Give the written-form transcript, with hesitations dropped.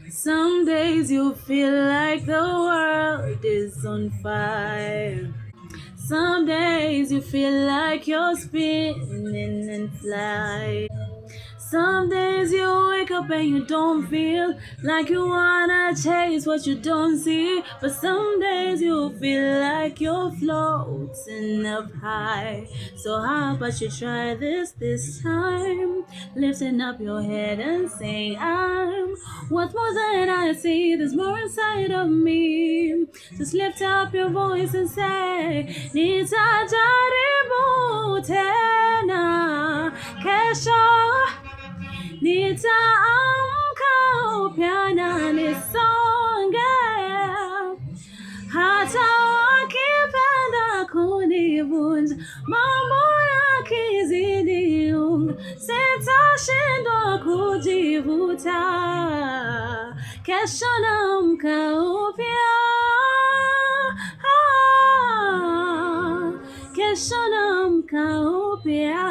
Some days you feel like the world is on fire. Some days you feel like you're spinning and flying. Some days you wake up and you don't feel like you wanna chase what you don't see. But some days you feel like you're floating up high. So how about you try this time? Lifting up your head and saying, I'm what's more than I see. There's more inside of me. Just lift up your voice and say, Nitajaribu tena kesho. Nitaamka upya na nisonge, hata wakipenda kunivunja, mambo yakizidi unga, sitashindwa kujivuta. Kesho naamka upya, kesho naamka upya.